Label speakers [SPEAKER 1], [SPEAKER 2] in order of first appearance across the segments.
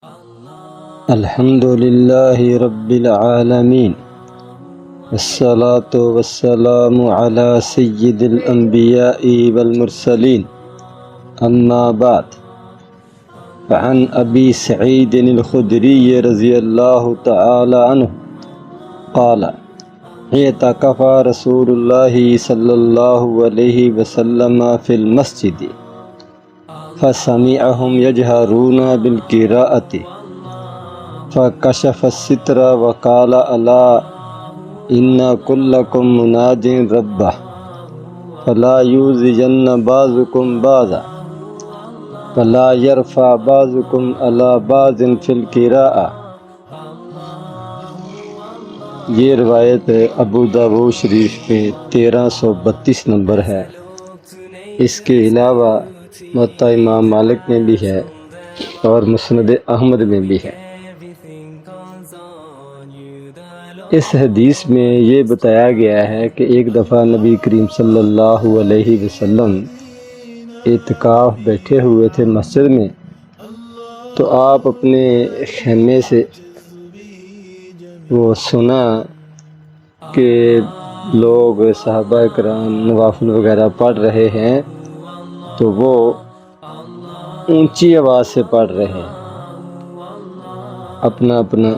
[SPEAKER 1] الحمد للہ رب العالمین والصلاة والسلام علی سید الانبیاء والمرسلین اما بعد فعن ابی سعید الخدری رضی اللہ تعالی عنہ قال اعتکف رسول اللہ صلی اللہ علیہ وسلم فی المسجد فسمعهم يجهرون بالقراءة فكشف الستر وقال ألا إن كلكم مناج ربه فلا يؤذين بعضكم بعضا فلا يرفع بعضكم على بعض في القراءة۔ یہ روایت ابو داؤد شریف میں 1332 نمبر ہے۔ اس کے علاوہ موطا امام مالک میں بھی ہے اور مسند احمد میں بھی ہے۔ اس حدیث میں یہ بتایا گیا ہے کہ ایک دفعہ نبی کریم صلی اللہ علیہ وسلم اعتکاف بیٹھے ہوئے تھے مسجد میں، تو آپ اپنے خیمے سے وہ سنا کہ لوگ صحابہ کرام نوافل وغیرہ پڑھ رہے ہیں، تو وہ اونچی آواز سے پڑھ رہے ہیں، اپنا اپنا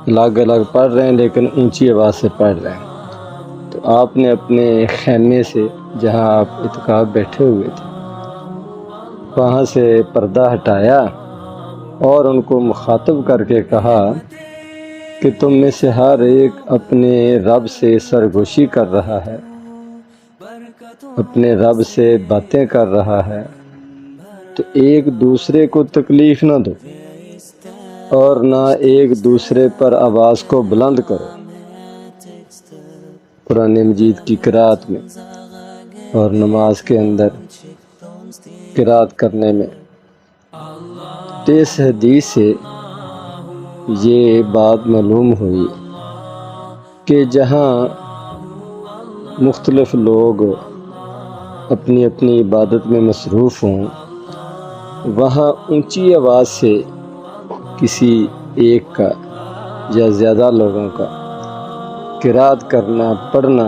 [SPEAKER 1] الگ الگ پڑھ رہے ہیں لیکن اونچی آواز سے پڑھ رہے ہیں۔ تو آپ نے اپنے خیمے سے، جہاں آپ اعتکاف بیٹھے ہوئے تھے، وہاں سے پردہ ہٹایا اور ان کو مخاطب کر کے کہا کہ تم میں سے ہر ایک اپنے رب سے سرگوشی کر رہا ہے، اپنے رب سے باتیں کر رہا ہے، تو ایک دوسرے کو تکلیف نہ دو اور نہ ایک دوسرے پر آواز کو بلند کرو۔ قرآن مجید کی قرأت میں اور نماز کے اندر قرأت کرنے میں۔ تو اس حدیث سے یہ بات معلوم ہوئی کہ جہاں مختلف لوگ اپنی اپنی عبادت میں مصروف ہوں، وہاں اونچی آواز سے کسی ایک کا یا زیادہ لوگوں کا قرأت کرنا، پڑھنا،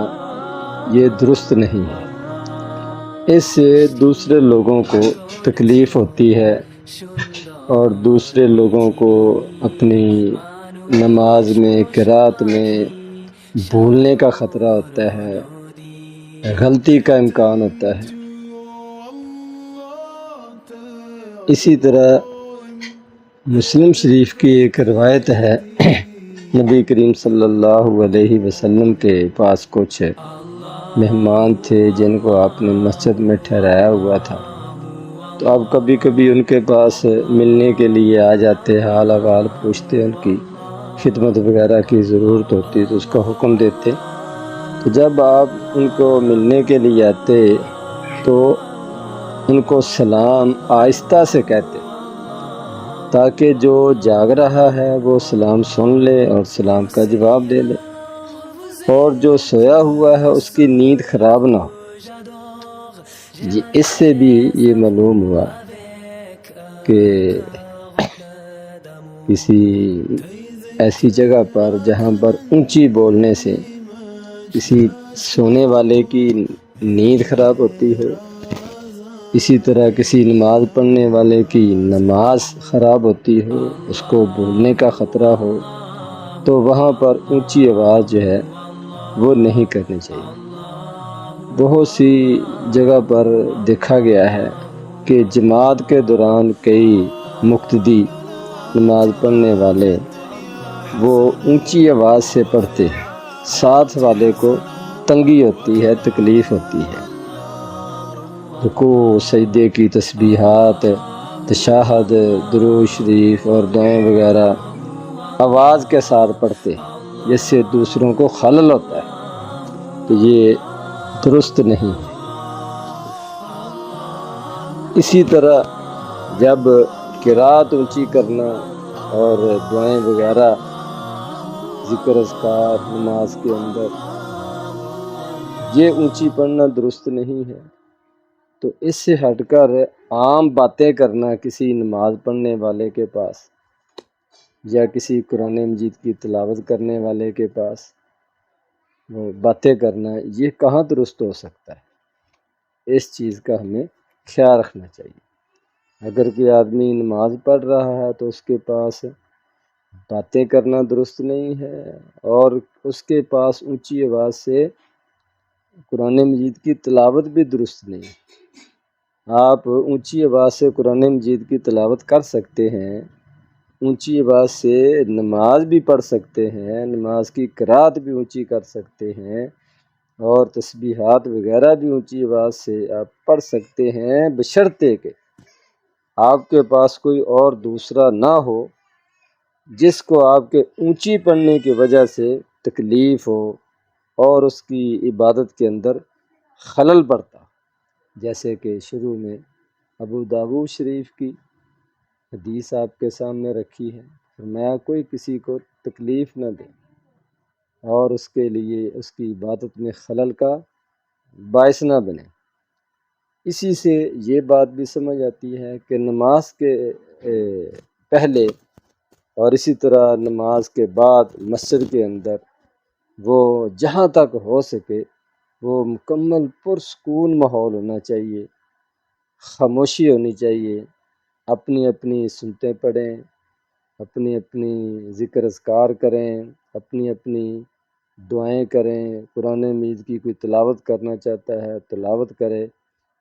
[SPEAKER 1] یہ درست نہیں ہے۔ اس سے دوسرے لوگوں کو تکلیف ہوتی ہے اور دوسرے لوگوں کو اپنی نماز میں، قرأت میں بھولنے کا خطرہ ہوتا ہے، غلطی کا امکان ہوتا ہے۔ اسی طرح مسلم شریف کی ایک روایت ہے، نبی کریم صلی اللہ علیہ وسلم کے پاس کچھ مہمان تھے جن کو آپ نے مسجد میں ٹھہرایا ہوا تھا، تو آپ کبھی کبھی ان کے پاس ملنے کے لیے آ جاتے، حال احوال پوچھتے، ان کی خدمت وغیرہ کی ضرورت ہوتی تو اس کا حکم دیتے۔ تو جب آپ ان کو ملنے کے لیے آتے تو ان کو سلام آہستہ سے کہتے، تاکہ جو جاگ رہا ہے وہ سلام سن لے اور سلام کا جواب دے لے، اور جو سویا ہوا ہے اس کی نیند خراب نہ ہو۔ اس سے بھی یہ معلوم ہوا کہ کسی ایسی جگہ پر جہاں پر اونچی بولنے سے کسی سونے والے کی نیند خراب ہوتی ہے، اسی طرح کسی نماز پڑھنے والے کی نماز خراب ہوتی ہو، اس کو بھولنے کا خطرہ ہو، تو وہاں پر اونچی آواز جو ہے وہ نہیں کرنی چاہیے۔ بہت سی جگہ پر دیکھا گیا ہے کہ جماعت کے دوران کئی مقتدی نماز پڑھنے والے وہ اونچی آواز سے پڑھتے ہیں، ساتھ والے کو تنگی ہوتی ہے، تکلیف ہوتی ہے۔ رکوع، سجدے کی تسبیحات، تشہد، درود شریف اور دعائیں وغیرہ آواز کے ساتھ پڑھتے ہیں، جس سے دوسروں کو خلل ہوتا ہے، تو یہ درست نہیں ہے۔ اسی طرح جب قرأت اونچی کرنا اور دعائیں وغیرہ، ذکر اذکار نماز کے اندر، یہ اونچی پڑھنا درست نہیں ہے۔ تو اس سے ہٹ کر عام باتیں کرنا کسی نماز پڑھنے والے کے پاس یا کسی قرآن مجید کی تلاوت کرنے والے کے پاس وہ باتیں کرنا، یہ کہاں درست ہو سکتا ہے؟ اس چیز کا ہمیں خیال رکھنا چاہیے۔ اگر کوئی آدمی نماز پڑھ رہا ہے تو اس کے پاس باتیں کرنا درست نہیں ہے، اور اس کے پاس اونچی آواز سے قرآن مجید کی تلاوت بھی درست نہیں ہے۔ آپ اونچی آواز سے قرآن مجید کی تلاوت کر سکتے ہیں، اونچی آواز سے نماز بھی پڑھ سکتے ہیں، نماز کی قرات بھی اونچی کر سکتے ہیں، اور تسبیحات وغیرہ بھی اونچی آواز سے آپ پڑھ سکتے ہیں، بشرطے کہ آپ کے پاس کوئی اور دوسرا نہ ہو جس کو آپ کے اونچی پڑھنے کی وجہ سے تکلیف ہو اور اس کی عبادت کے اندر خلل پڑتا، جیسے کہ شروع میں ابو داؤد شریف کی حدیث آپ کے سامنے رکھی ہے، فرمایا کوئی کسی کو تکلیف نہ دے اور اس کے لیے اس کی عبادت میں خلل کا باعث نہ بنے۔ اسی سے یہ بات بھی سمجھ آتی ہے کہ نماز کے پہلے اور اسی طرح نماز کے بعد مسجد کے اندر وہ جہاں تک ہو سکے وہ مکمل پرسکون ماحول ہونا چاہیے، خاموشی ہونی چاہیے، اپنی اپنی سنتیں پڑھیں، اپنی اپنی ذکر اذکار کریں، اپنی اپنی دعائیں کریں، قرآن مجید کی کوئی تلاوت کرنا چاہتا ہے تلاوت کرے،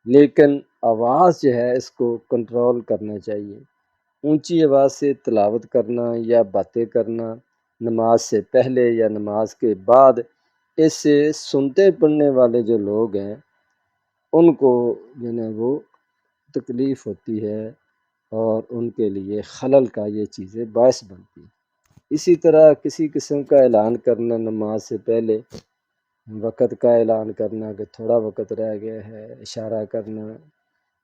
[SPEAKER 1] لیکن آواز جو ہے اس کو کنٹرول کرنا چاہیے۔ اونچی آواز سے تلاوت کرنا یا باتیں کرنا نماز سے پہلے یا نماز کے بعد، اس سے سنتے پڑھنے والے جو لوگ ہیں ان کو جو ہے وہ تکلیف ہوتی ہے اور ان کے لیے خلل کا یہ چیزیں باعث بنتی ہیں۔ اسی طرح کسی قسم کا اعلان کرنا نماز سے پہلے، وقت کا اعلان کرنا کہ تھوڑا وقت رہ گیا ہے، اشارہ کرنا،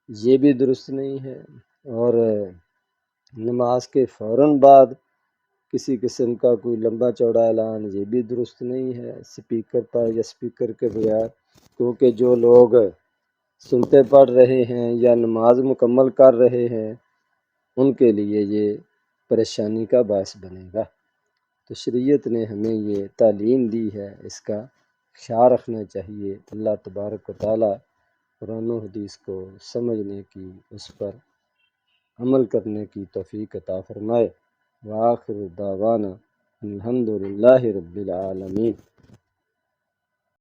[SPEAKER 1] یہ بھی درست نہیں ہے۔ اور نماز کے فوراً بعد کسی قسم کا کوئی لمبا چوڑا اعلان، یہ بھی درست نہیں ہے اسپیکر پر یا اسپیکر کے بغیر، کیونکہ جو لوگ سنتے پڑھ رہے ہیں یا نماز مکمل کر رہے ہیں ان کے لیے یہ پریشانی کا باعث بنے گا۔ تو شریعت نے ہمیں یہ تعلیم دی ہے، اس کا خیال رکھنا چاہیے۔ اللہ تبارک و تعالی قرآن و حدیث کو سمجھنے کی، اس پر عمل کرنے کی توفیق عطا فرمائے۔ وآخر دعوانا الحمد للہ رب العالمین۔